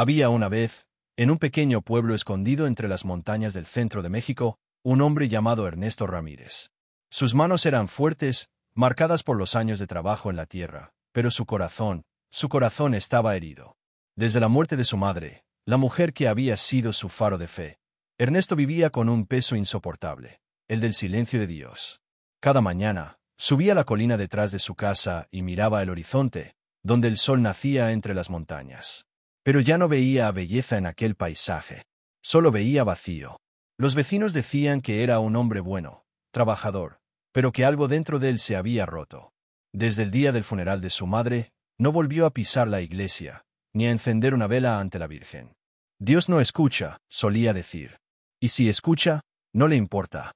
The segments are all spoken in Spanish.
Había una vez, en un pequeño pueblo escondido entre las montañas del centro de México, un hombre llamado Ernesto Ramírez. Sus manos eran fuertes, marcadas por los años de trabajo en la tierra, pero su corazón estaba herido. Desde la muerte de su madre, la mujer que había sido su faro de fe, Ernesto vivía con un peso insoportable, el del silencio de Dios. Cada mañana, subía a la colina detrás de su casa y miraba el horizonte, donde el sol nacía entre las montañas. Pero ya no veía belleza en aquel paisaje. Solo veía vacío. Los vecinos decían que era un hombre bueno, trabajador, pero que algo dentro de él se había roto. Desde el día del funeral de su madre, no volvió a pisar la iglesia, ni a encender una vela ante la Virgen. Dios no escucha, solía decir. Y si escucha, no le importa.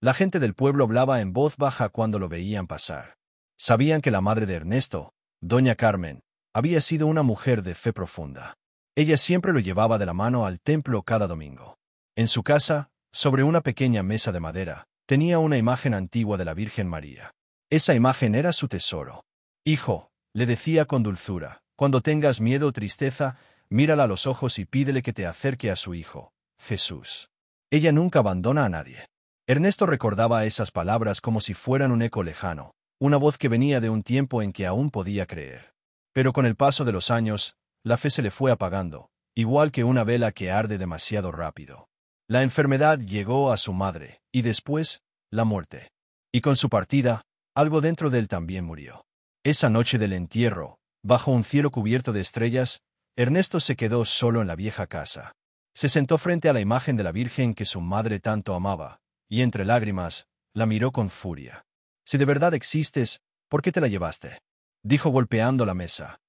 La gente del pueblo hablaba en voz baja cuando lo veían pasar. Sabían que la madre de Ernesto, doña Carmen, había sido una mujer de fe profunda. Ella siempre lo llevaba de la mano al templo cada domingo. En su casa, sobre una pequeña mesa de madera, tenía una imagen antigua de la Virgen María. Esa imagen era su tesoro. Hijo, le decía con dulzura, cuando tengas miedo o tristeza, mírala a los ojos y pídele que te acerque a su Hijo, Jesús. Ella nunca abandona a nadie. Ernesto recordaba esas palabras como si fueran un eco lejano, una voz que venía de un tiempo en que aún podía creer. Pero con el paso de los años, la fe se le fue apagando, igual que una vela que arde demasiado rápido. La enfermedad llegó a su madre, y después, la muerte. Y con su partida, algo dentro de él también murió. Esa noche del entierro, bajo un cielo cubierto de estrellas, Ernesto se quedó solo en la vieja casa. Se sentó frente a la imagen de la Virgen que su madre tanto amaba, y entre lágrimas, la miró con furia. Si de verdad existes, ¿por qué te la llevaste?, dijo golpeando la mesa.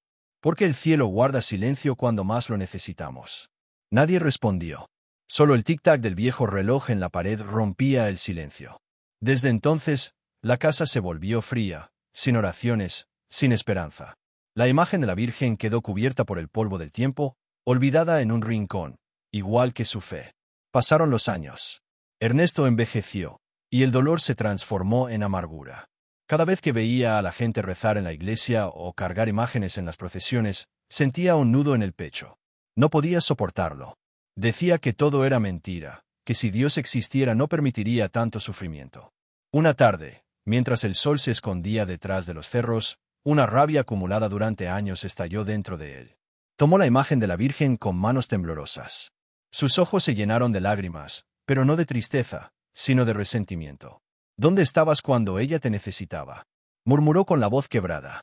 ¿Por qué el cielo guarda silencio cuando más lo necesitamos? Nadie respondió. Solo el tic-tac del viejo reloj en la pared rompía el silencio. Desde entonces, la casa se volvió fría, sin oraciones, sin esperanza. La imagen de la Virgen quedó cubierta por el polvo del tiempo, olvidada en un rincón, igual que su fe. Pasaron los años. Ernesto envejeció, y el dolor se transformó en amargura. Cada vez que veía a la gente rezar en la iglesia o cargar imágenes en las procesiones, sentía un nudo en el pecho. No podía soportarlo. Decía que todo era mentira, que si Dios existiera no permitiría tanto sufrimiento. Una tarde, mientras el sol se escondía detrás de los cerros, una rabia acumulada durante años estalló dentro de él. Tomó la imagen de la Virgen con manos temblorosas. Sus ojos se llenaron de lágrimas, pero no de tristeza, sino de resentimiento. ¿Dónde estabas cuando ella te necesitaba?, murmuró con la voz quebrada.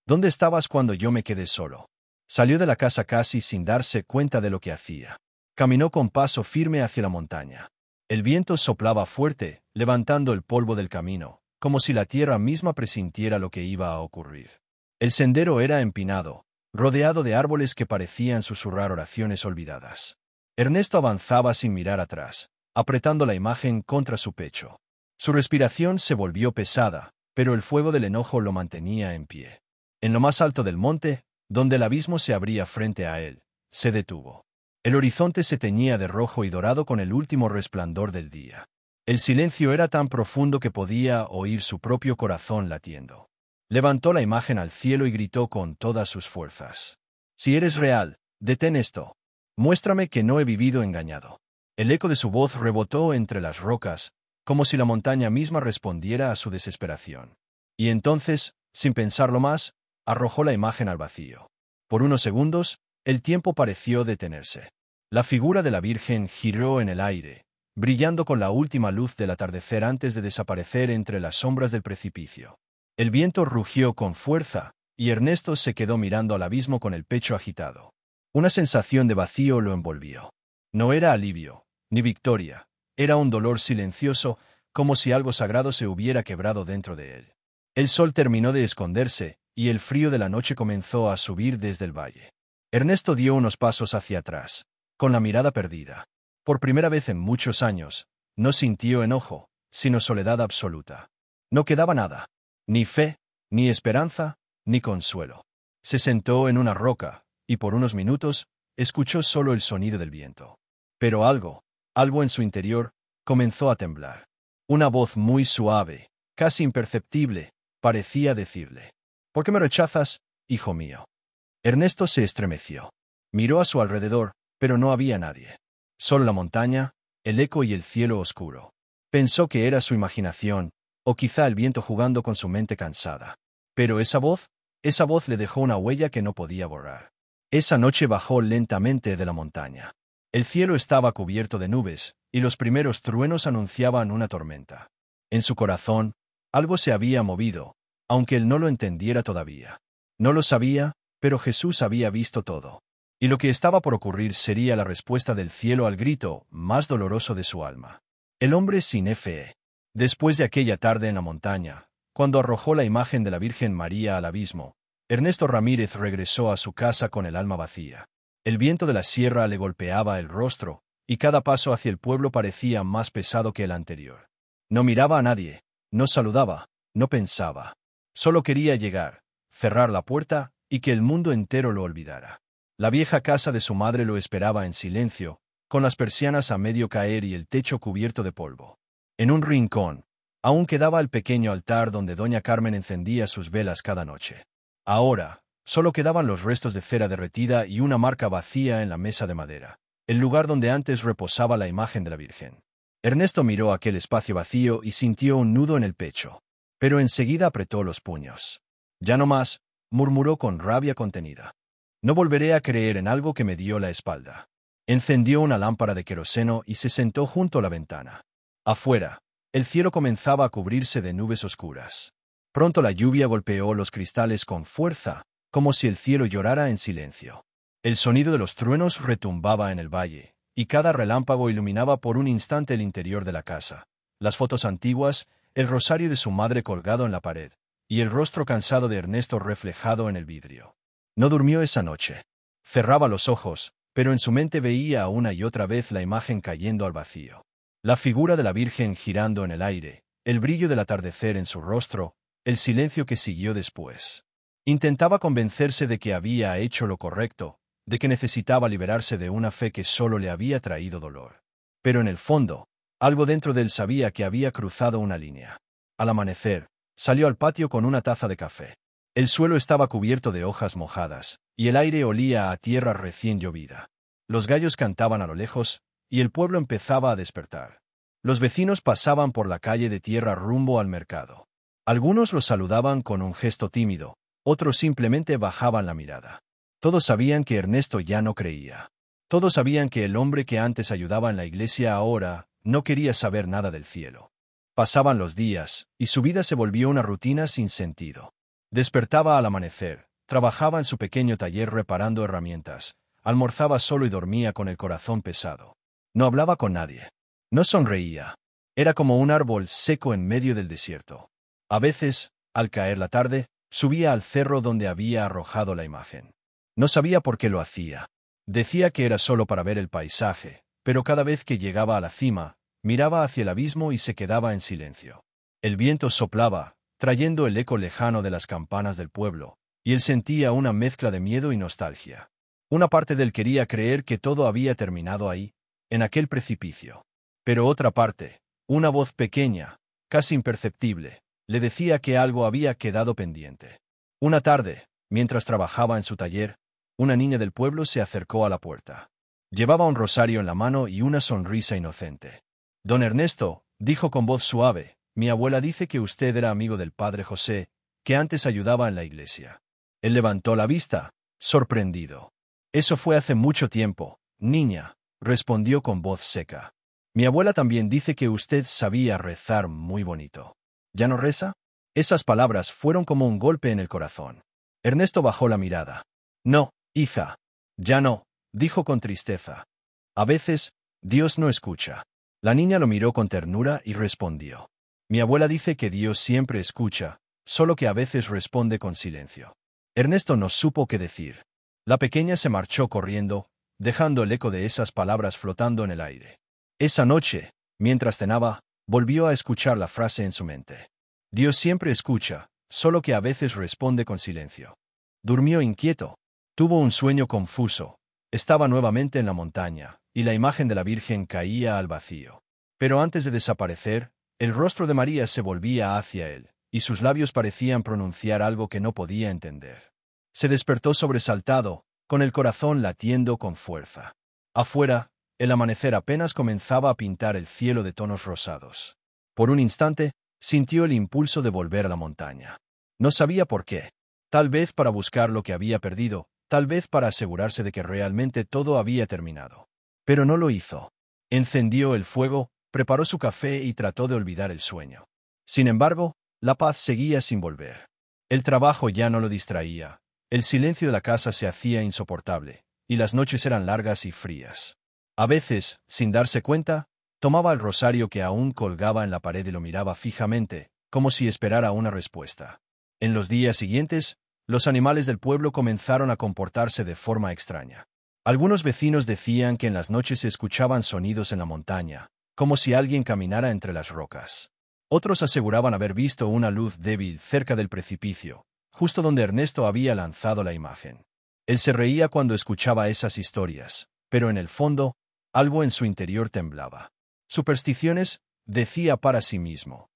¿Dónde estabas cuando yo me quedé solo? Salió de la casa casi sin darse cuenta de lo que hacía. Caminó con paso firme hacia la montaña. El viento soplaba fuerte, levantando el polvo del camino, como si la tierra misma presintiera lo que iba a ocurrir. El sendero era empinado, rodeado de árboles que parecían susurrar oraciones olvidadas. Ernesto avanzaba sin mirar atrás, apretando la imagen contra su pecho. Su respiración se volvió pesada, pero el fuego del enojo lo mantenía en pie. En lo más alto del monte, donde el abismo se abría frente a él, se detuvo. El horizonte se teñía de rojo y dorado con el último resplandor del día. El silencio era tan profundo que podía oír su propio corazón latiendo. Levantó la imagen al cielo y gritó con todas sus fuerzas. Si eres real, detén esto. Muéstrame que no he vivido engañado. El eco de su voz rebotó entre las rocas, como si la montaña misma respondiera a su desesperación. Y entonces, sin pensarlo más, arrojó la imagen al vacío. Por unos segundos, el tiempo pareció detenerse. La figura de la Virgen giró en el aire, brillando con la última luz del atardecer antes de desaparecer entre las sombras del precipicio. El viento rugió con fuerza, y Ernesto se quedó mirando al abismo con el pecho agitado. Una sensación de vacío lo envolvió. No era alivio, ni victoria. Era un dolor silencioso, como si algo sagrado se hubiera quebrado dentro de él. El sol terminó de esconderse, y el frío de la noche comenzó a subir desde el valle. Ernesto dio unos pasos hacia atrás, con la mirada perdida. Por primera vez en muchos años, no sintió enojo, sino soledad absoluta. No quedaba nada. Ni fe, ni esperanza, ni consuelo. Se sentó en una roca, y por unos minutos, escuchó solo el sonido del viento. Pero algo en su interior, comenzó a temblar. Una voz muy suave, casi imperceptible, parecía decirle: ¿Por qué me rechazas, hijo mío? Ernesto se estremeció. Miró a su alrededor, pero no había nadie. Solo la montaña, el eco y el cielo oscuro. Pensó que era su imaginación, o quizá el viento jugando con su mente cansada. Pero esa voz le dejó una huella que no podía borrar. Esa noche bajó lentamente de la montaña. El cielo estaba cubierto de nubes, y los primeros truenos anunciaban una tormenta. En su corazón, algo se había movido, aunque él no lo entendiera todavía. No lo sabía, pero Jesús había visto todo. Y lo que estaba por ocurrir sería la respuesta del cielo al grito más doloroso de su alma. El hombre sin fe. Después de aquella tarde en la montaña, cuando arrojó la imagen de la Virgen María al abismo, Ernesto Ramírez regresó a su casa con el alma vacía. El viento de la sierra le golpeaba el rostro, y cada paso hacia el pueblo parecía más pesado que el anterior. No miraba a nadie, no saludaba, no pensaba. Solo quería llegar, cerrar la puerta, y que el mundo entero lo olvidara. La vieja casa de su madre lo esperaba en silencio, con las persianas a medio caer y el techo cubierto de polvo. En un rincón, aún quedaba el pequeño altar donde doña Carmen encendía sus velas cada noche. Ahora, solo quedaban los restos de cera derretida y una marca vacía en la mesa de madera, el lugar donde antes reposaba la imagen de la Virgen. Ernesto miró aquel espacio vacío y sintió un nudo en el pecho, pero enseguida apretó los puños. Ya no más, murmuró con rabia contenida. No volveré a creer en algo que me dio la espalda. Encendió una lámpara de queroseno y se sentó junto a la ventana. Afuera, el cielo comenzaba a cubrirse de nubes oscuras. Pronto la lluvia golpeó los cristales con fuerza, como si el cielo llorara en silencio. El sonido de los truenos retumbaba en el valle, y cada relámpago iluminaba por un instante el interior de la casa. Las fotos antiguas, el rosario de su madre colgado en la pared, y el rostro cansado de Ernesto reflejado en el vidrio. No durmió esa noche. Cerraba los ojos, pero en su mente veía una y otra vez la imagen cayendo al vacío. La figura de la Virgen girando en el aire, el brillo del atardecer en su rostro, el silencio que siguió después. Intentaba convencerse de que había hecho lo correcto, de que necesitaba liberarse de una fe que solo le había traído dolor. Pero en el fondo, algo dentro de él sabía que había cruzado una línea. Al amanecer, salió al patio con una taza de café. El suelo estaba cubierto de hojas mojadas, y el aire olía a tierra recién llovida. Los gallos cantaban a lo lejos, y el pueblo empezaba a despertar. Los vecinos pasaban por la calle de tierra rumbo al mercado. Algunos los saludaban con un gesto tímido, otros simplemente bajaban la mirada. Todos sabían que Ernesto ya no creía. Todos sabían que el hombre que antes ayudaba en la iglesia ahora no quería saber nada del cielo. Pasaban los días, y su vida se volvió una rutina sin sentido. Despertaba al amanecer, trabajaba en su pequeño taller reparando herramientas, almorzaba solo y dormía con el corazón pesado. No hablaba con nadie. No sonreía. Era como un árbol seco en medio del desierto. A veces, al caer la tarde, subía al cerro donde había arrojado la imagen. No sabía por qué lo hacía. Decía que era solo para ver el paisaje, pero cada vez que llegaba a la cima, miraba hacia el abismo y se quedaba en silencio. El viento soplaba, trayendo el eco lejano de las campanas del pueblo, y él sentía una mezcla de miedo y nostalgia. Una parte de él quería creer que todo había terminado ahí, en aquel precipicio. Pero otra parte, una voz pequeña, casi imperceptible, le decía que algo había quedado pendiente. Una tarde, mientras trabajaba en su taller, una niña del pueblo se acercó a la puerta. Llevaba un rosario en la mano y una sonrisa inocente. «Don Ernesto», dijo con voz suave, «mi abuela dice que usted era amigo del padre José, que antes ayudaba en la iglesia». Él levantó la vista, sorprendido. «Eso fue hace mucho tiempo, niña», respondió con voz seca. «Mi abuela también dice que usted sabía rezar muy bonito». «¿Ya no reza?». Esas palabras fueron como un golpe en el corazón. Ernesto bajó la mirada. «No, hija. Ya no», dijo con tristeza. «A veces, Dios no escucha». La niña lo miró con ternura y respondió. «Mi abuela dice que Dios siempre escucha, solo que a veces responde con silencio». Ernesto no supo qué decir. La pequeña se marchó corriendo, dejando el eco de esas palabras flotando en el aire. Esa noche, mientras cenaba, volvió a escuchar la frase en su mente. Dios siempre escucha, solo que a veces responde con silencio. Durmió inquieto. Tuvo un sueño confuso. Estaba nuevamente en la montaña, y la imagen de la Virgen caía al vacío. Pero antes de desaparecer, el rostro de María se volvía hacia él, y sus labios parecían pronunciar algo que no podía entender. Se despertó sobresaltado, con el corazón latiendo con fuerza. Afuera, el amanecer apenas comenzaba a pintar el cielo de tonos rosados. Por un instante, sintió el impulso de volver a la montaña. No sabía por qué. Tal vez para buscar lo que había perdido, tal vez para asegurarse de que realmente todo había terminado. Pero no lo hizo. Encendió el fuego, preparó su café y trató de olvidar el sueño. Sin embargo, la paz seguía sin volver. El trabajo ya no lo distraía, el silencio de la casa se hacía insoportable, y las noches eran largas y frías. A veces, sin darse cuenta, tomaba el rosario que aún colgaba en la pared y lo miraba fijamente, como si esperara una respuesta. En los días siguientes, los animales del pueblo comenzaron a comportarse de forma extraña. Algunos vecinos decían que en las noches se escuchaban sonidos en la montaña, como si alguien caminara entre las rocas. Otros aseguraban haber visto una luz débil cerca del precipicio, justo donde Ernesto había lanzado la imagen. Él se reía cuando escuchaba esas historias, pero en el fondo, algo en su interior temblaba. Supersticiones, decía para sí mismo.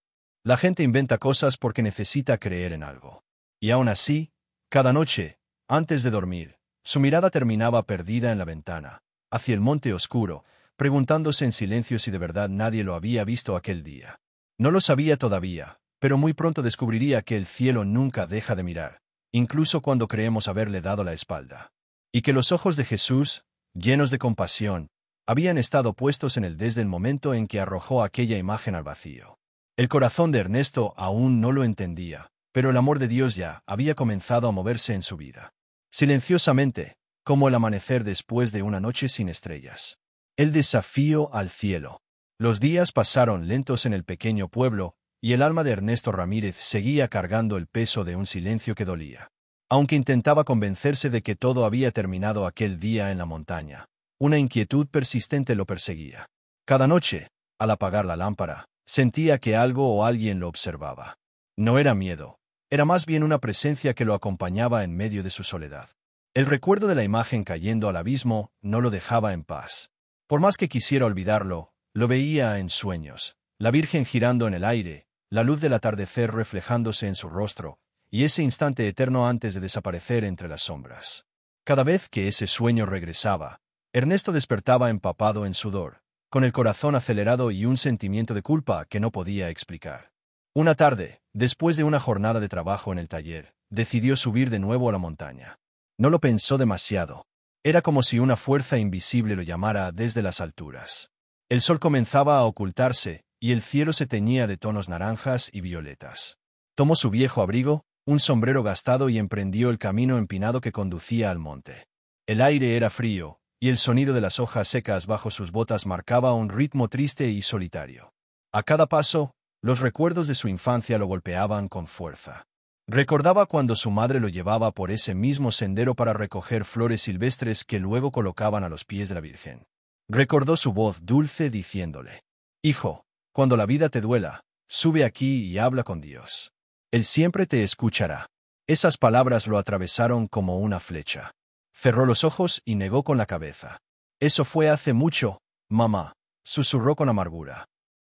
La gente inventa cosas porque necesita creer en algo. Y aún así, cada noche, antes de dormir, su mirada terminaba perdida en la ventana, hacia el monte oscuro, preguntándose en silencio si de verdad nadie lo había visto aquel día. No lo sabía todavía, pero muy pronto descubriría que el cielo nunca deja de mirar, incluso cuando creemos haberle dado la espalda. Y que los ojos de Jesús, llenos de compasión, habían estado puestos en él desde el momento en que arrojó aquella imagen al vacío. El corazón de Ernesto aún no lo entendía, pero el amor de Dios ya había comenzado a moverse en su vida. Silenciosamente, como el amanecer después de una noche sin estrellas. El desafío al cielo. Los días pasaron lentos en el pequeño pueblo, y el alma de Ernesto Ramírez seguía cargando el peso de un silencio que dolía. Aunque intentaba convencerse de que todo había terminado aquel día en la montaña, una inquietud persistente lo perseguía. Cada noche, al apagar la lámpara, sentía que algo o alguien lo observaba. No era miedo, era más bien una presencia que lo acompañaba en medio de su soledad. El recuerdo de la imagen cayendo al abismo no lo dejaba en paz. Por más que quisiera olvidarlo, lo veía en sueños, la Virgen girando en el aire, la luz del atardecer reflejándose en su rostro, y ese instante eterno antes de desaparecer entre las sombras. Cada vez que ese sueño regresaba, Ernesto despertaba empapado en sudor, con el corazón acelerado y un sentimiento de culpa que no podía explicar. Una tarde, después de una jornada de trabajo en el taller, decidió subir de nuevo a la montaña. No lo pensó demasiado. Era como si una fuerza invisible lo llamara desde las alturas. El sol comenzaba a ocultarse, y el cielo se teñía de tonos naranjas y violetas. Tomó su viejo abrigo, un sombrero gastado y emprendió el camino empinado que conducía al monte. El aire era frío, y el sonido de las hojas secas bajo sus botas marcaba un ritmo triste y solitario. A cada paso, los recuerdos de su infancia lo golpeaban con fuerza. Recordaba cuando su madre lo llevaba por ese mismo sendero para recoger flores silvestres que luego colocaban a los pies de la Virgen. Recordó su voz dulce diciéndole: «Hijo, cuando la vida te duela, sube aquí y habla con Dios. Él siempre te escuchará». Esas palabras lo atravesaron como una flecha. Cerró los ojos y negó con la cabeza. «Eso fue hace mucho, mamá», susurró con amargura.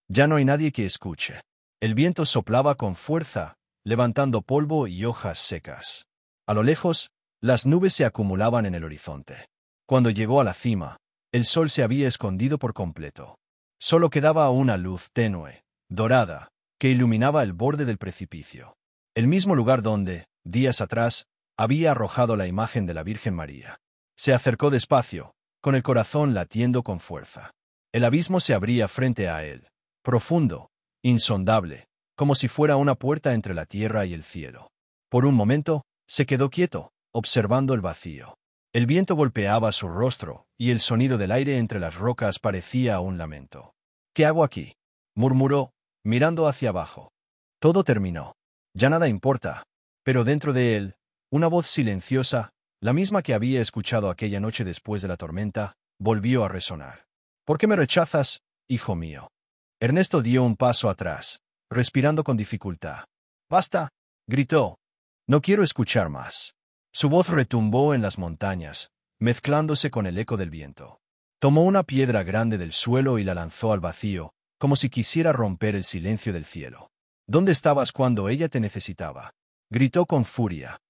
«Ya no hay nadie que escuche». El viento soplaba con fuerza, levantando polvo y hojas secas. A lo lejos, las nubes se acumulaban en el horizonte. Cuando llegó a la cima, el sol se había escondido por completo. Solo quedaba una luz tenue, dorada, que iluminaba el borde del precipicio. El mismo lugar donde, días atrás, había arrojado la imagen de la Virgen María. Se acercó despacio, con el corazón latiendo con fuerza. El abismo se abría frente a él, profundo, insondable, como si fuera una puerta entre la tierra y el cielo. Por un momento, se quedó quieto, observando el vacío. El viento golpeaba su rostro, y el sonido del aire entre las rocas parecía un lamento. «¿Qué hago aquí?», murmuró, mirando hacia abajo. Todo terminó. Ya nada importa. Pero dentro de él, una voz silenciosa, la misma que había escuchado aquella noche después de la tormenta, volvió a resonar. «¿Por qué me rechazas, hijo mío?». Ernesto dio un paso atrás, respirando con dificultad. «Basta», gritó. «No quiero escuchar más». Su voz retumbó en las montañas, mezclándose con el eco del viento. Tomó una piedra grande del suelo y la lanzó al vacío, como si quisiera romper el silencio del cielo. «¿Dónde estabas cuando ella te necesitaba?», gritó con furia.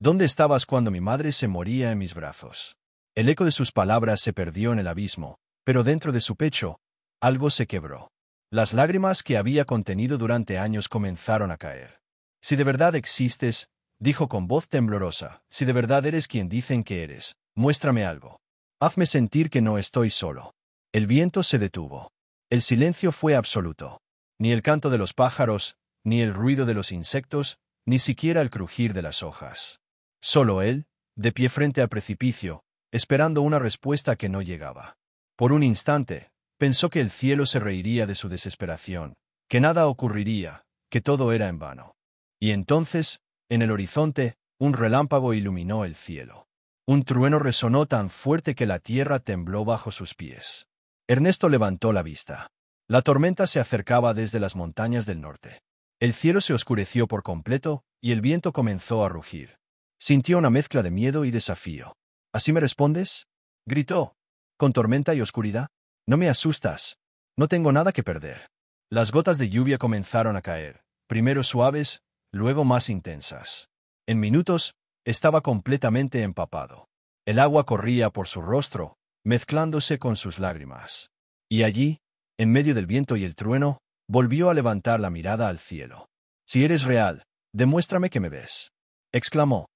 ¿Dónde estabas cuando mi madre se moría en mis brazos? El eco de sus palabras se perdió en el abismo, pero dentro de su pecho, algo se quebró. Las lágrimas que había contenido durante años comenzaron a caer. Si de verdad existes, dijo con voz temblorosa, si de verdad eres quien dicen que eres, muéstrame algo. Hazme sentir que no estoy solo. El viento se detuvo. El silencio fue absoluto. Ni el canto de los pájaros, ni el ruido de los insectos, ni siquiera el crujir de las hojas. Solo él, de pie frente al precipicio, esperando una respuesta que no llegaba. Por un instante, pensó que el cielo se reiría de su desesperación, que nada ocurriría, que todo era en vano. Y entonces, en el horizonte, un relámpago iluminó el cielo. Un trueno resonó tan fuerte que la tierra tembló bajo sus pies. Ernesto levantó la vista. La tormenta se acercaba desde las montañas del norte. El cielo se oscureció por completo, y el viento comenzó a rugir. Sintió una mezcla de miedo y desafío. ¿Así me respondes?, gritó. ¿Con tormenta y oscuridad? No me asustas. No tengo nada que perder. Las gotas de lluvia comenzaron a caer, primero suaves, luego más intensas. En minutos, estaba completamente empapado. El agua corría por su rostro, mezclándose con sus lágrimas. Y allí, en medio del viento y el trueno, volvió a levantar la mirada al cielo. Si eres real, demuéstrame que me ves, exclamó.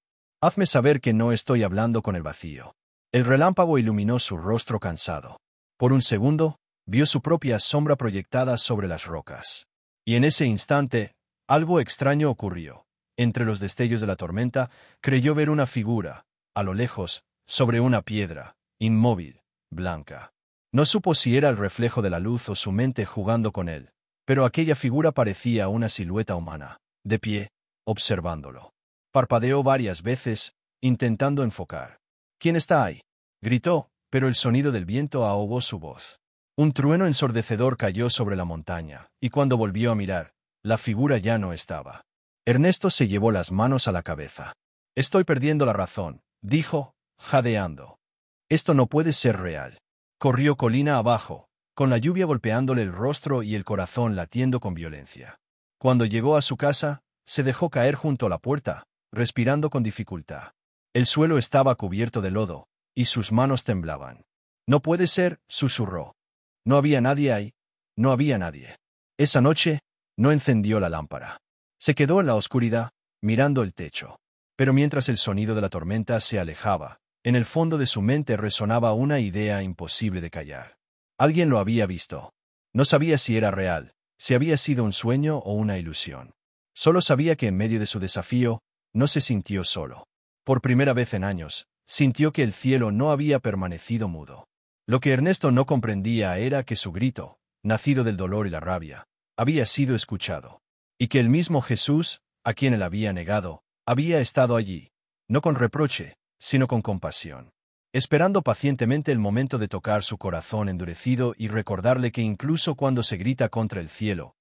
Hazme saber que no estoy hablando con el vacío. El relámpago iluminó su rostro cansado. Por un segundo, vio su propia sombra proyectada sobre las rocas. Y en ese instante, algo extraño ocurrió. Entre los destellos de la tormenta, creyó ver una figura, a lo lejos, sobre una piedra, inmóvil, blanca. No supo si era el reflejo de la luz o su mente jugando con él, pero aquella figura parecía una silueta humana, de pie, observándolo. Parpadeó varias veces, intentando enfocar. ¿Quién está ahí?, gritó, pero el sonido del viento ahogó su voz. Un trueno ensordecedor cayó sobre la montaña, y cuando volvió a mirar, la figura ya no estaba. Ernesto se llevó las manos a la cabeza. Estoy perdiendo la razón, dijo, jadeando. Esto no puede ser real. Corrió colina abajo, con la lluvia golpeándole el rostro y el corazón latiendo con violencia. Cuando llegó a su casa, se dejó caer junto a la puerta, respirando con dificultad. El suelo estaba cubierto de lodo, y sus manos temblaban. No puede ser, susurró. No había nadie ahí, no había nadie. Esa noche, no encendió la lámpara. Se quedó en la oscuridad, mirando el techo. Pero mientras el sonido de la tormenta se alejaba, en el fondo de su mente resonaba una idea imposible de callar. Alguien lo había visto. No sabía si era real, si había sido un sueño o una ilusión. Solo sabía que en medio de su desafío, no se sintió solo. Por primera vez en años, sintió que el cielo no había permanecido mudo. Lo que Ernesto no comprendía era que su grito, nacido del dolor y la rabia, había sido escuchado. Y que el mismo Jesús, a quien él había negado, había estado allí, no con reproche, sino con compasión, esperando pacientemente el momento de tocar su corazón endurecido y recordarle que incluso cuando se grita contra el cielo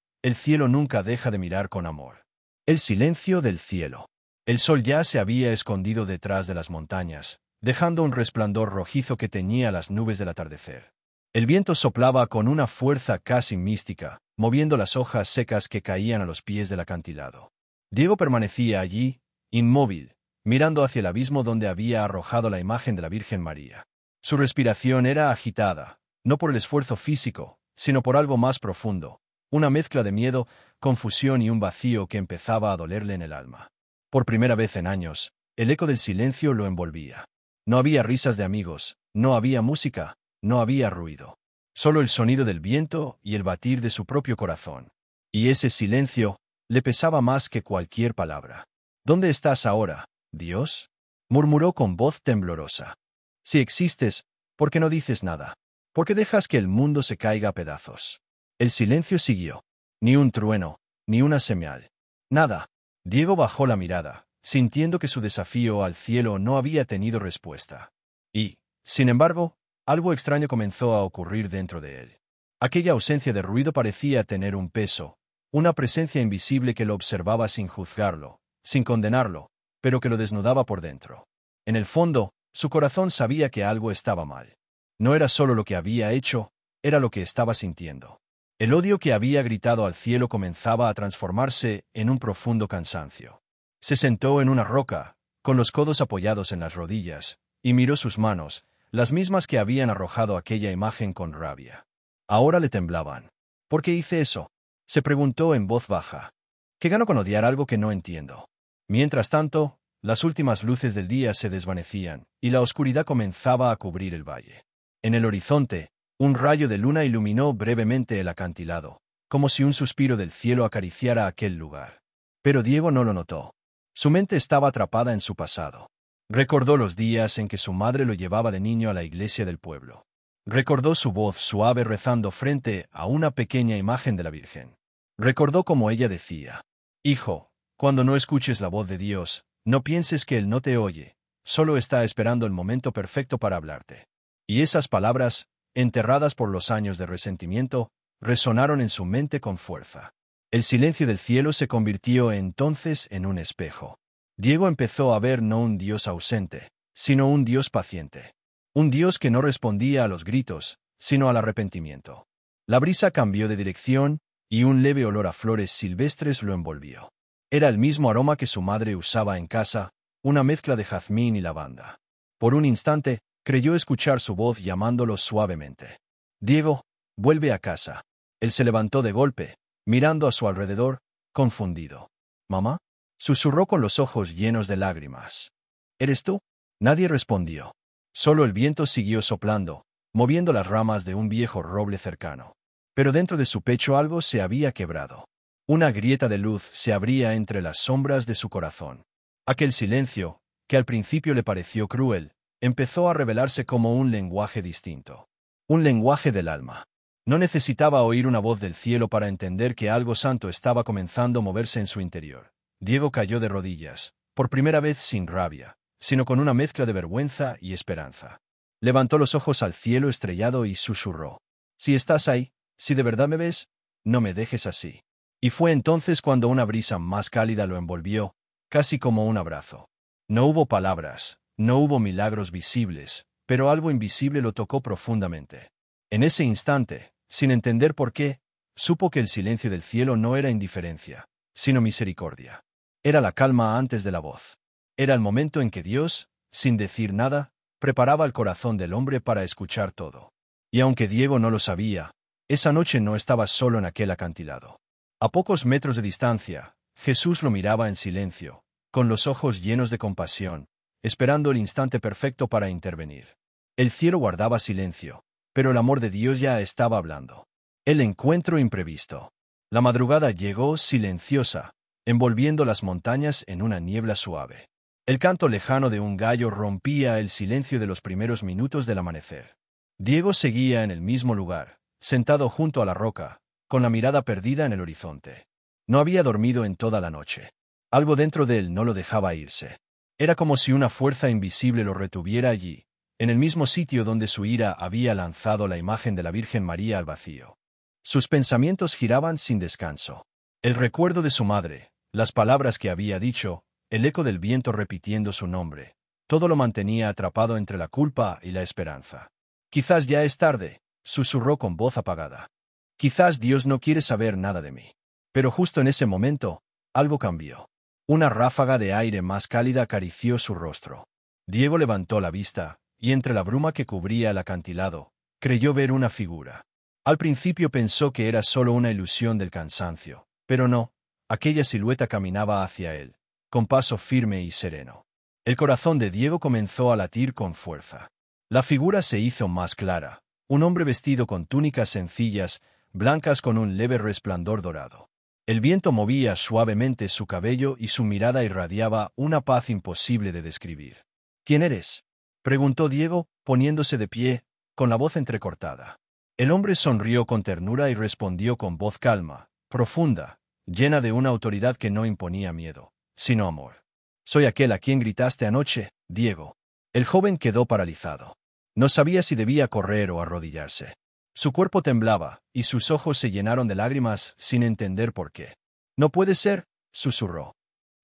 nunca deja de mirar con amor. El silencio del cielo. El sol ya se había escondido detrás de las montañas, dejando un resplandor rojizo que teñía las nubes del atardecer. El viento soplaba con una fuerza casi mística, moviendo las hojas secas que caían a los pies del acantilado. Diego permanecía allí, inmóvil, mirando hacia el abismo donde había arrojado la imagen de la Virgen María. Su respiración era agitada, no por el esfuerzo físico, sino por algo más profundo, una mezcla de miedo, confusión y un vacío que empezaba a dolerle en el alma. Por primera vez en años, el eco del silencio lo envolvía. No había risas de amigos, no había música, no había ruido. Solo el sonido del viento y el batir de su propio corazón. Y ese silencio le pesaba más que cualquier palabra. ¿Dónde estás ahora, Dios?, murmuró con voz temblorosa. Si existes, ¿por qué no dices nada? ¿Por qué dejas que el mundo se caiga a pedazos? El silencio siguió. Ni un trueno, ni una señal. Nada. Diego bajó la mirada, sintiendo que su desafío al cielo no había tenido respuesta. Y, sin embargo, algo extraño comenzó a ocurrir dentro de él. Aquella ausencia de ruido parecía tener un peso, una presencia invisible que lo observaba sin juzgarlo, sin condenarlo, pero que lo desnudaba por dentro. En el fondo, su corazón sabía que algo estaba mal. No era solo lo que había hecho, era lo que estaba sintiendo. El odio que había gritado al cielo comenzaba a transformarse en un profundo cansancio. Se sentó en una roca, con los codos apoyados en las rodillas, y miró sus manos, las mismas que habían arrojado aquella imagen con rabia. Ahora le temblaban. ¿Por qué hice eso?, se preguntó en voz baja. ¿Qué gano con odiar algo que no entiendo? Mientras tanto, las últimas luces del día se desvanecían, y la oscuridad comenzaba a cubrir el valle. En el horizonte, un rayo de luna iluminó brevemente el acantilado, como si un suspiro del cielo acariciara aquel lugar. Pero Diego no lo notó. Su mente estaba atrapada en su pasado. Recordó los días en que su madre lo llevaba de niño a la iglesia del pueblo. Recordó su voz suave rezando frente a una pequeña imagen de la Virgen. Recordó cómo ella decía: «Hijo, cuando no escuches la voz de Dios, no pienses que Él no te oye, solo está esperando el momento perfecto para hablarte». Y esas palabras, enterradas por los años de resentimiento, resonaron en su mente con fuerza. El silencio del cielo se convirtió entonces en un espejo. Diego empezó a ver no un Dios ausente, sino un Dios paciente. Un Dios que no respondía a los gritos, sino al arrepentimiento. La brisa cambió de dirección, y un leve olor a flores silvestres lo envolvió. Era el mismo aroma que su madre usaba en casa, una mezcla de jazmín y lavanda. Por un instante, creyó escuchar su voz llamándolo suavemente. «Diego, vuelve a casa». Él se levantó de golpe, mirando a su alrededor, confundido. «¿Mamá?», susurró con los ojos llenos de lágrimas. «¿Eres tú?». Nadie respondió. Solo el viento siguió soplando, moviendo las ramas de un viejo roble cercano. Pero dentro de su pecho algo se había quebrado. Una grieta de luz se abría entre las sombras de su corazón. Aquel silencio, que al principio le pareció cruel, empezó a revelarse como un lenguaje distinto. Un lenguaje del alma. No necesitaba oír una voz del cielo para entender que algo santo estaba comenzando a moverse en su interior. Diego cayó de rodillas, por primera vez sin rabia, sino con una mezcla de vergüenza y esperanza. Levantó los ojos al cielo estrellado y susurró: «Si estás ahí, si de verdad me ves, no me dejes así». Y fue entonces cuando una brisa más cálida lo envolvió, casi como un abrazo. No hubo palabras, no hubo milagros visibles, pero algo invisible lo tocó profundamente. En ese instante, sin entender por qué, supo que el silencio del cielo no era indiferencia, sino misericordia. Era la calma antes de la voz. Era el momento en que Dios, sin decir nada, preparaba el corazón del hombre para escuchar todo. Y aunque Diego no lo sabía, esa noche no estaba solo en aquel acantilado. A pocos metros de distancia, Jesús lo miraba en silencio, con los ojos llenos de compasión, esperando el instante perfecto para intervenir. El cielo guardaba silencio, pero el amor de Dios ya estaba hablando. El encuentro imprevisto. La madrugada llegó silenciosa, envolviendo las montañas en una niebla suave. El canto lejano de un gallo rompía el silencio de los primeros minutos del amanecer. Diego seguía en el mismo lugar, sentado junto a la roca, con la mirada perdida en el horizonte. No había dormido en toda la noche. Algo dentro de él no lo dejaba irse. Era como si una fuerza invisible lo retuviera allí, en el mismo sitio donde su ira había lanzado la imagen de la Virgen María al vacío. Sus pensamientos giraban sin descanso. El recuerdo de su madre, las palabras que había dicho, el eco del viento repitiendo su nombre, todo lo mantenía atrapado entre la culpa y la esperanza. «Quizás ya es tarde», susurró con voz apagada. «Quizás Dios no quiere saber nada de mí». Pero justo en ese momento, algo cambió. Una ráfaga de aire más cálida acarició su rostro. Diego levantó la vista, y entre la bruma que cubría el acantilado, creyó ver una figura. Al principio pensó que era solo una ilusión del cansancio, pero no, aquella silueta caminaba hacia él, con paso firme y sereno. El corazón de Diego comenzó a latir con fuerza. La figura se hizo más clara, un hombre vestido con túnicas sencillas, blancas con un leve resplandor dorado. El viento movía suavemente su cabello y su mirada irradiaba una paz imposible de describir. «¿Quién eres?», preguntó Diego, poniéndose de pie, con la voz entrecortada. El hombre sonrió con ternura y respondió con voz calma, profunda, llena de una autoridad que no imponía miedo, sino amor. «Soy aquel a quien gritaste anoche, Diego». El joven quedó paralizado. No sabía si debía correr o arrodillarse. Su cuerpo temblaba, y sus ojos se llenaron de lágrimas sin entender por qué. «No puede ser», susurró.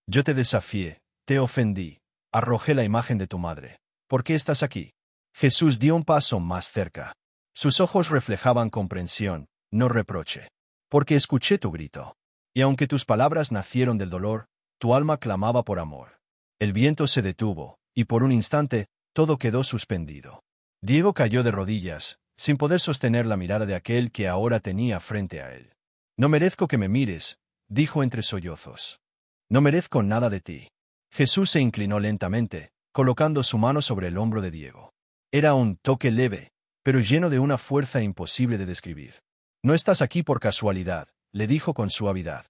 «Yo te desafié, te ofendí, arrojé la imagen de tu madre. ¿Por qué estás aquí?». Jesús dio un paso más cerca. Sus ojos reflejaban comprensión, no reproche. «Porque escuché tu grito. Y aunque tus palabras nacieron del dolor, tu alma clamaba por amor. El viento se detuvo, y por un instante, todo quedó suspendido. Diego cayó de rodillas, sin poder sostener la mirada de aquel que ahora tenía frente a él. «No merezco que me mires», dijo entre sollozos. «No merezco nada de ti». Jesús se inclinó lentamente, colocando su mano sobre el hombro de Diego. Era un toque leve, pero lleno de una fuerza imposible de describir. «No estás aquí por casualidad», le dijo con suavidad.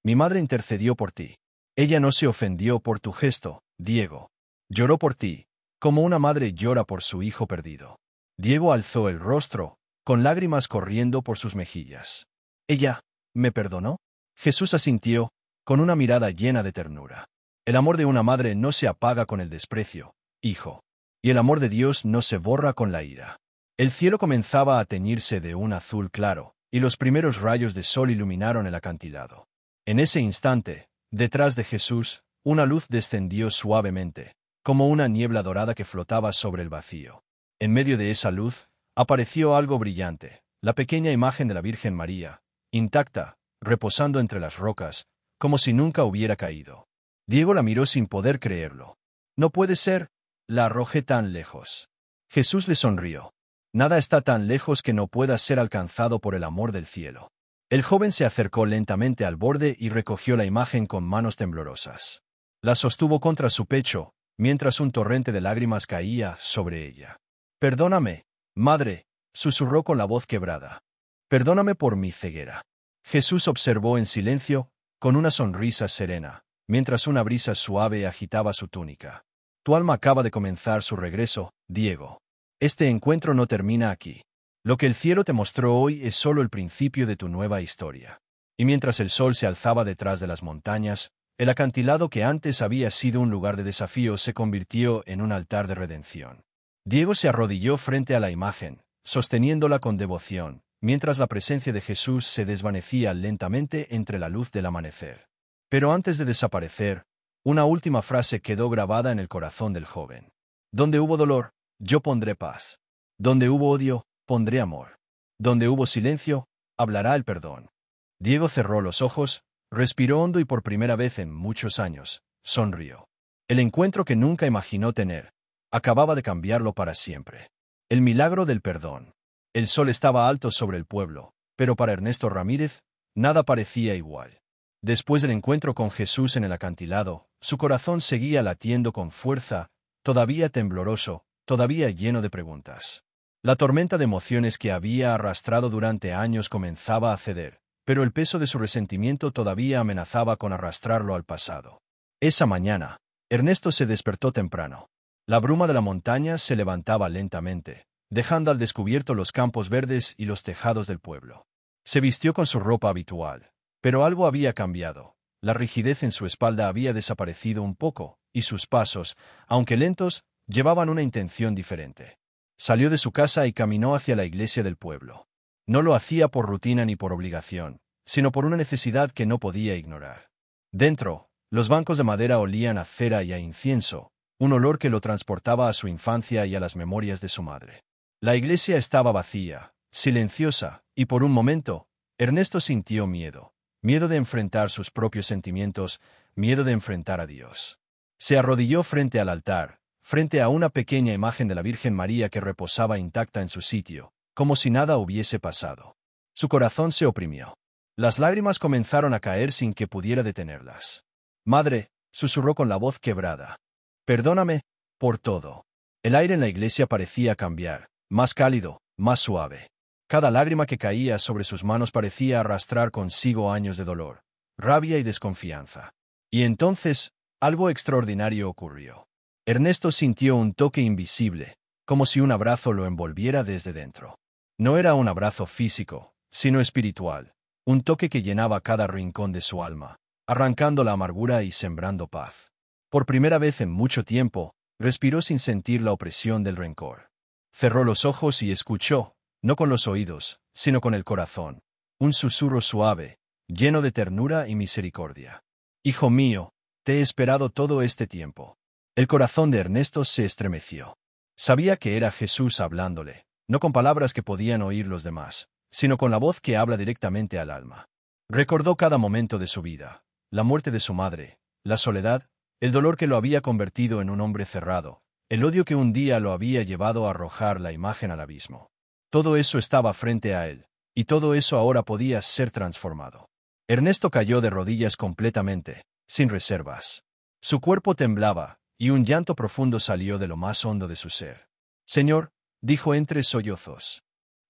«Mi madre intercedió por ti. Ella no se ofendió por tu gesto, Diego. Lloró por ti, como una madre llora por su hijo perdido». Diego alzó el rostro, con lágrimas corriendo por sus mejillas. «¿Ella me perdonó?». Jesús asintió, con una mirada llena de ternura. «El amor de una madre no se apaga con el desprecio, hijo. Y el amor de Dios no se borra con la ira». El cielo comenzaba a teñirse de un azul claro, y los primeros rayos de sol iluminaron el acantilado. En ese instante, detrás de Jesús, una luz descendió suavemente, como una niebla dorada que flotaba sobre el vacío. En medio de esa luz, apareció algo brillante, la pequeña imagen de la Virgen María, intacta, reposando entre las rocas, como si nunca hubiera caído. Diego la miró sin poder creerlo. «No puede ser», la arrojé tan lejos. Jesús le sonrió. «Nada está tan lejos que no pueda ser alcanzado por el amor del cielo». El joven se acercó lentamente al borde y recogió la imagen con manos temblorosas. La sostuvo contra su pecho, mientras un torrente de lágrimas caía sobre ella. «Perdóname, madre», susurró con la voz quebrada. «Perdóname por mi ceguera». Jesús observó en silencio, con una sonrisa serena, mientras una brisa suave agitaba su túnica. «Tu alma acaba de comenzar su regreso, Diego. Este encuentro no termina aquí. Lo que el cielo te mostró hoy es solo el principio de tu nueva historia». Y mientras el sol se alzaba detrás de las montañas, el acantilado que antes había sido un lugar de desafío se convirtió en un altar de redención. Diego se arrodilló frente a la imagen, sosteniéndola con devoción, mientras la presencia de Jesús se desvanecía lentamente entre la luz del amanecer. Pero antes de desaparecer, una última frase quedó grabada en el corazón del joven. «Donde hubo dolor, yo pondré paz. Donde hubo odio, pondré amor. Donde hubo silencio, hablará el perdón». Diego cerró los ojos, respiró hondo y por primera vez en muchos años, sonrió. El encuentro que nunca imaginó tener, acababa de cambiarlo para siempre. El milagro del perdón. El sol estaba alto sobre el pueblo, pero para Ernesto Ramírez, nada parecía igual. Después del encuentro con Jesús en el acantilado, su corazón seguía latiendo con fuerza, todavía tembloroso, todavía lleno de preguntas. La tormenta de emociones que había arrastrado durante años comenzaba a ceder, pero el peso de su resentimiento todavía amenazaba con arrastrarlo al pasado. Esa mañana, Ernesto se despertó temprano. La bruma de la montaña se levantaba lentamente, dejando al descubierto los campos verdes y los tejados del pueblo. Se vistió con su ropa habitual, pero algo había cambiado. La rigidez en su espalda había desaparecido un poco, y sus pasos, aunque lentos, llevaban una intención diferente. Salió de su casa y caminó hacia la iglesia del pueblo. No lo hacía por rutina ni por obligación, sino por una necesidad que no podía ignorar. Dentro, los bancos de madera olían a cera y a incienso, un olor que lo transportaba a su infancia y a las memorias de su madre. La iglesia estaba vacía, silenciosa, y por un momento, Ernesto sintió miedo. Miedo de enfrentar sus propios sentimientos, miedo de enfrentar a Dios. Se arrodilló frente al altar, frente a una pequeña imagen de la Virgen María que reposaba intacta en su sitio, como si nada hubiese pasado. Su corazón se oprimió. Las lágrimas comenzaron a caer sin que pudiera detenerlas. «Madre», susurró con la voz quebrada. «Perdóname por todo». El aire en la iglesia parecía cambiar, más cálido, más suave. Cada lágrima que caía sobre sus manos parecía arrastrar consigo años de dolor, rabia y desconfianza. Y entonces, algo extraordinario ocurrió. Ernesto sintió un toque invisible, como si un abrazo lo envolviera desde dentro. No era un abrazo físico, sino espiritual, un toque que llenaba cada rincón de su alma, arrancando la amargura y sembrando paz. Por primera vez en mucho tiempo, respiró sin sentir la opresión del rencor. Cerró los ojos y escuchó, no con los oídos, sino con el corazón, un susurro suave, lleno de ternura y misericordia. «Hijo mío, te he esperado todo este tiempo». El corazón de Ernesto se estremeció. Sabía que era Jesús hablándole, no con palabras que podían oír los demás, sino con la voz que habla directamente al alma. Recordó cada momento de su vida, la muerte de su madre, la soledad, el dolor que lo había convertido en un hombre cerrado, el odio que un día lo había llevado a arrojar la imagen al abismo. Todo eso estaba frente a él, y todo eso ahora podía ser transformado. Ernesto cayó de rodillas completamente, sin reservas. Su cuerpo temblaba, y un llanto profundo salió de lo más hondo de su ser. Señor, dijo entre sollozos,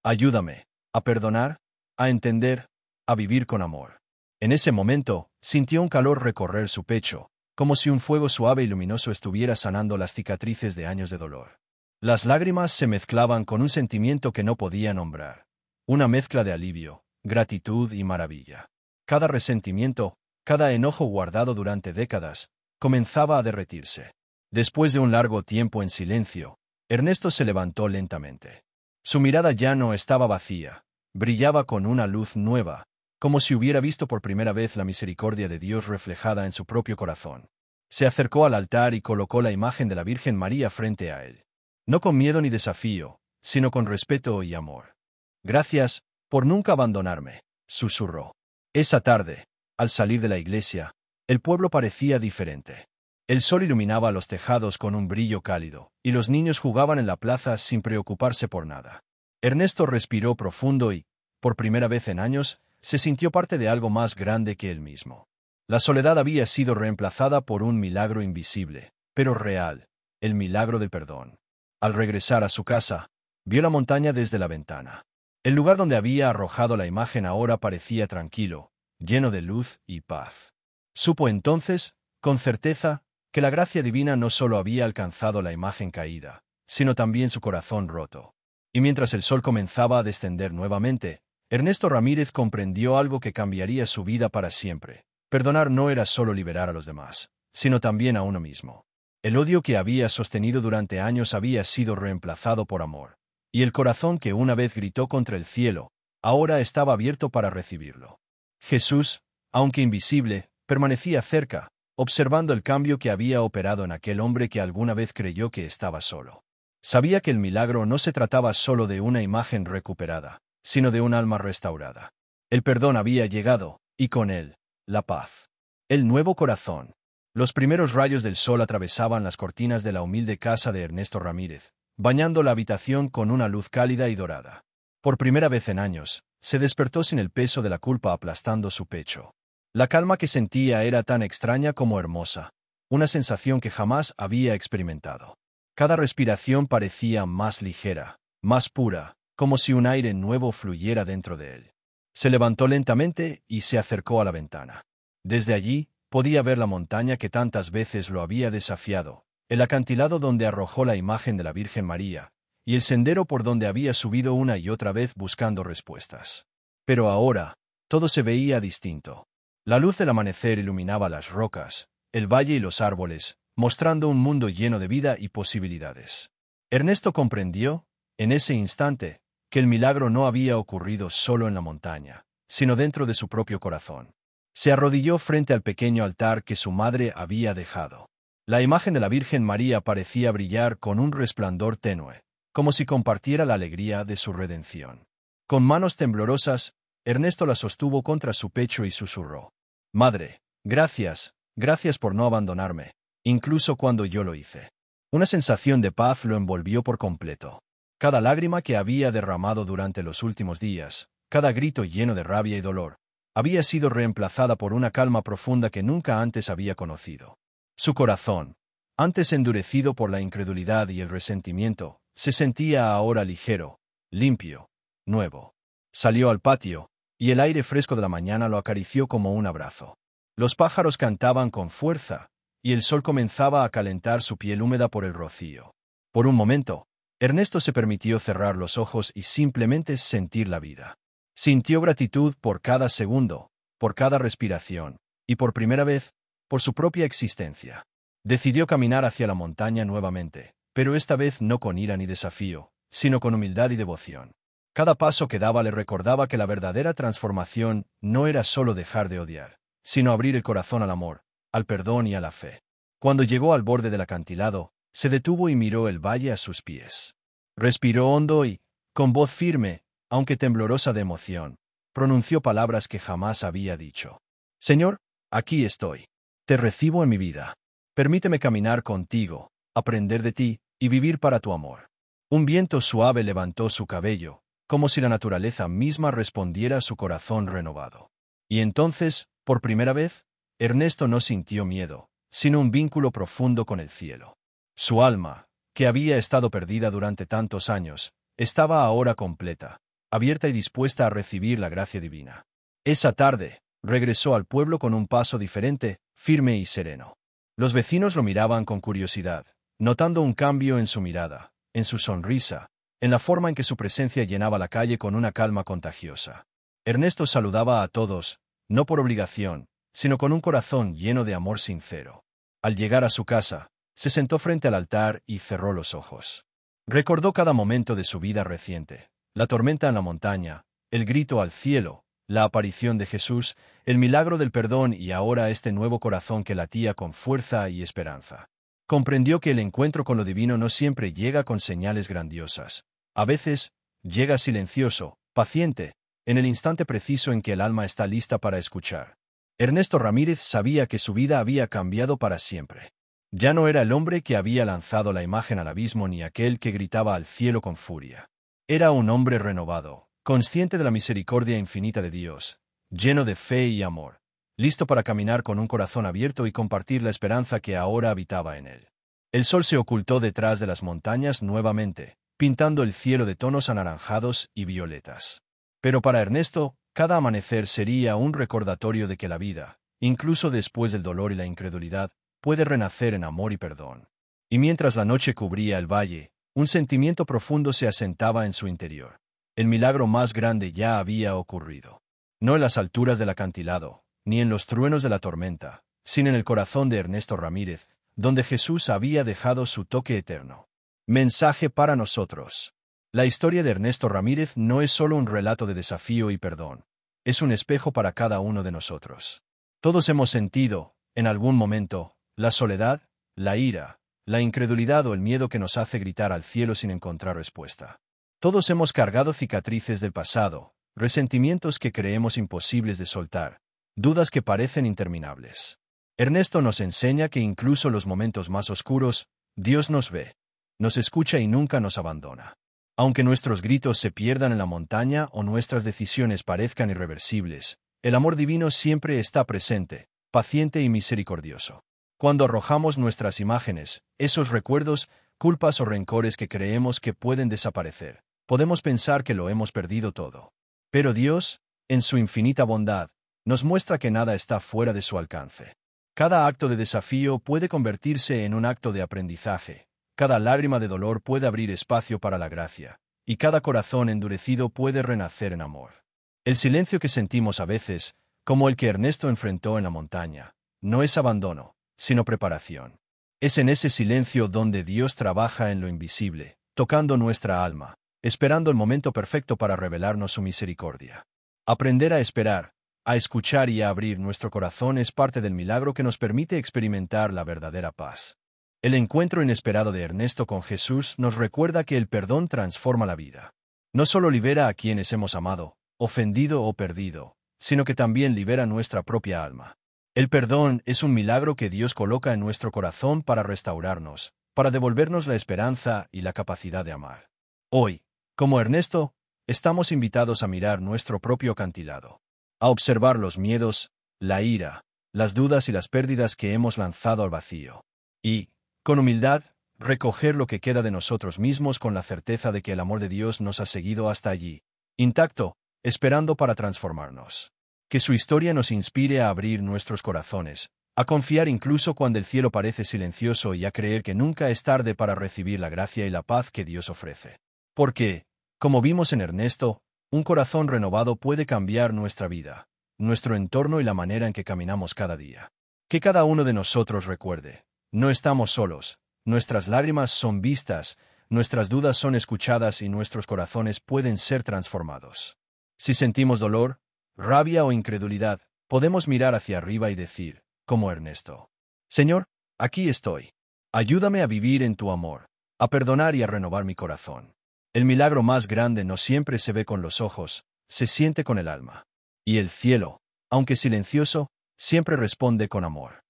ayúdame a perdonar, a entender, a vivir con amor. En ese momento, sintió un calor recorrer su pecho, como si un fuego suave y luminoso estuviera sanando las cicatrices de años de dolor. Las lágrimas se mezclaban con un sentimiento que no podía nombrar. Una mezcla de alivio, gratitud y maravilla. Cada resentimiento, cada enojo guardado durante décadas, comenzaba a derretirse. Después de un largo tiempo en silencio, Ernesto se levantó lentamente. Su mirada ya no estaba vacía, brillaba con una luz nueva, como si hubiera visto por primera vez la misericordia de Dios reflejada en su propio corazón. Se acercó al altar y colocó la imagen de la Virgen María frente a él. No con miedo ni desafío, sino con respeto y amor. Gracias por nunca abandonarme, susurró. Esa tarde, al salir de la iglesia, el pueblo parecía diferente. El sol iluminaba los tejados con un brillo cálido, y los niños jugaban en la plaza sin preocuparse por nada. Ernesto respiró profundo y, por primera vez en años, se sintió parte de algo más grande que él mismo. La soledad había sido reemplazada por un milagro invisible, pero real, el milagro del perdón. Al regresar a su casa, vio la montaña desde la ventana. El lugar donde había arrojado la imagen ahora parecía tranquilo, lleno de luz y paz. Supo entonces, con certeza, que la gracia divina no solo había alcanzado la imagen caída, sino también su corazón roto. Y mientras el sol comenzaba a descender nuevamente, Ernesto Ramírez comprendió algo que cambiaría su vida para siempre. Perdonar no era solo liberar a los demás, sino también a uno mismo. El odio que había sostenido durante años había sido reemplazado por amor, y el corazón que una vez gritó contra el cielo, ahora estaba abierto para recibirlo. Jesús, aunque invisible, permanecía cerca, observando el cambio que había operado en aquel hombre que alguna vez creyó que estaba solo. Sabía que el milagro no se trataba solo de una imagen recuperada, sino de un alma restaurada. El perdón había llegado, y con él, la paz. El nuevo corazón. Los primeros rayos del sol atravesaban las cortinas de la humilde casa de Ernesto Ramírez, bañando la habitación con una luz cálida y dorada. Por primera vez en años, se despertó sin el peso de la culpa aplastando su pecho. La calma que sentía era tan extraña como hermosa, una sensación que jamás había experimentado. Cada respiración parecía más ligera, más pura, como si un aire nuevo fluyera dentro de él. Se levantó lentamente y se acercó a la ventana. Desde allí, podía ver la montaña que tantas veces lo había desafiado, el acantilado donde arrojó la imagen de la Virgen María, y el sendero por donde había subido una y otra vez buscando respuestas. Pero ahora, todo se veía distinto. La luz del amanecer iluminaba las rocas, el valle y los árboles, mostrando un mundo lleno de vida y posibilidades. Ernesto comprendió, en ese instante, que el milagro no había ocurrido solo en la montaña, sino dentro de su propio corazón. Se arrodilló frente al pequeño altar que su madre había dejado. La imagen de la Virgen María parecía brillar con un resplandor tenue, como si compartiera la alegría de su redención. Con manos temblorosas, Ernesto la sostuvo contra su pecho y susurró: «Madre, gracias, gracias por no abandonarme, incluso cuando yo lo hice». Una sensación de paz lo envolvió por completo. Cada lágrima que había derramado durante los últimos días, cada grito lleno de rabia y dolor, había sido reemplazada por una calma profunda que nunca antes había conocido. Su corazón, antes endurecido por la incredulidad y el resentimiento, se sentía ahora ligero, limpio, nuevo. Salió al patio, y el aire fresco de la mañana lo acarició como un abrazo. Los pájaros cantaban con fuerza, y el sol comenzaba a calentar su piel húmeda por el rocío. Por un momento, Ernesto se permitió cerrar los ojos y simplemente sentir la vida. Sintió gratitud por cada segundo, por cada respiración, y por primera vez, por su propia existencia. Decidió caminar hacia la montaña nuevamente, pero esta vez no con ira ni desafío, sino con humildad y devoción. Cada paso que daba le recordaba que la verdadera transformación no era solo dejar de odiar, sino abrir el corazón al amor, al perdón y a la fe. Cuando llegó al borde del acantilado, se detuvo y miró el valle a sus pies. Respiró hondo y, con voz firme, aunque temblorosa de emoción, pronunció palabras que jamás había dicho. «Señor, aquí estoy. Te recibo en mi vida. Permíteme caminar contigo, aprender de ti, y vivir para tu amor. Un viento suave levantó su cabello, como si la naturaleza misma respondiera a su corazón renovado. Y entonces, por primera vez, Ernesto no sintió miedo, sino un vínculo profundo con el cielo. Su alma, que había estado perdida durante tantos años, estaba ahora completa, abierta y dispuesta a recibir la gracia divina. Esa tarde, regresó al pueblo con un paso diferente, firme y sereno. Los vecinos lo miraban con curiosidad, notando un cambio en su mirada, en su sonrisa, en la forma en que su presencia llenaba la calle con una calma contagiosa. Ernesto saludaba a todos, no por obligación, sino con un corazón lleno de amor sincero. Al llegar a su casa, se sentó frente al altar y cerró los ojos. Recordó cada momento de su vida reciente, la tormenta en la montaña, el grito al cielo, la aparición de Jesús, el milagro del perdón y ahora este nuevo corazón que latía con fuerza y esperanza. Comprendió que el encuentro con lo divino no siempre llega con señales grandiosas. A veces, llega silencioso, paciente, en el instante preciso en que el alma está lista para escuchar. Ernesto Ramírez sabía que su vida había cambiado para siempre. Ya no era el hombre que había lanzado la imagen al abismo ni aquel que gritaba al cielo con furia. Era un hombre renovado, consciente de la misericordia infinita de Dios, lleno de fe y amor, listo para caminar con un corazón abierto y compartir la esperanza que ahora habitaba en él. El sol se ocultó detrás de las montañas nuevamente, pintando el cielo de tonos anaranjados y violetas. Pero para Ernesto, cada amanecer sería un recordatorio de que la vida, incluso después del dolor y la incredulidad, puede renacer en amor y perdón. Y mientras la noche cubría el valle, un sentimiento profundo se asentaba en su interior. El milagro más grande ya había ocurrido. No en las alturas del acantilado, ni en los truenos de la tormenta, sino en el corazón de Ernesto Ramírez, donde Jesús había dejado su toque eterno. Mensaje para nosotros. La historia de Ernesto Ramírez no es solo un relato de desafío y perdón. Es un espejo para cada uno de nosotros. Todos hemos sentido, en algún momento, la soledad, la ira, la incredulidad o el miedo que nos hace gritar al cielo sin encontrar respuesta. Todos hemos cargado cicatrices del pasado, resentimientos que creemos imposibles de soltar, dudas que parecen interminables. Ernesto nos enseña que incluso en los momentos más oscuros, Dios nos ve, nos escucha y nunca nos abandona. Aunque nuestros gritos se pierdan en la montaña o nuestras decisiones parezcan irreversibles, el amor divino siempre está presente, paciente y misericordioso. Cuando arrojamos nuestras imágenes, esos recuerdos, culpas o rencores que creemos que pueden desaparecer, podemos pensar que lo hemos perdido todo. Pero Dios, en su infinita bondad, nos muestra que nada está fuera de su alcance. Cada acto de desafío puede convertirse en un acto de aprendizaje, cada lágrima de dolor puede abrir espacio para la gracia, y cada corazón endurecido puede renacer en amor. El silencio que sentimos a veces, como el que Ernesto enfrentó en la montaña, no es abandono, sino preparación. Es en ese silencio donde Dios trabaja en lo invisible, tocando nuestra alma, esperando el momento perfecto para revelarnos su misericordia. Aprender a esperar, a escuchar y a abrir nuestro corazón es parte del milagro que nos permite experimentar la verdadera paz. El encuentro inesperado de Ernesto con Jesús nos recuerda que el perdón transforma la vida. No solo libera a quienes hemos amado, ofendido o perdido, sino que también libera nuestra propia alma. El perdón es un milagro que Dios coloca en nuestro corazón para restaurarnos, para devolvernos la esperanza y la capacidad de amar. Hoy, como Ernesto, estamos invitados a mirar nuestro propio acantilado, a observar los miedos, la ira, las dudas y las pérdidas que hemos lanzado al vacío. Y, con humildad, recoger lo que queda de nosotros mismos con la certeza de que el amor de Dios nos ha seguido hasta allí, intacto, esperando para transformarnos. Que su historia nos inspire a abrir nuestros corazones, a confiar incluso cuando el cielo parece silencioso y a creer que nunca es tarde para recibir la gracia y la paz que Dios ofrece. Porque, como vimos en Ernesto, un corazón renovado puede cambiar nuestra vida, nuestro entorno y la manera en que caminamos cada día. Que cada uno de nosotros recuerde, no estamos solos, nuestras lágrimas son vistas, nuestras dudas son escuchadas y nuestros corazones pueden ser transformados. Si sentimos dolor, rabia o incredulidad, podemos mirar hacia arriba y decir, como Ernesto: Señor, aquí estoy. Ayúdame a vivir en tu amor, a perdonar y a renovar mi corazón. El milagro más grande no siempre se ve con los ojos, se siente con el alma. Y el cielo, aunque silencioso, siempre responde con amor.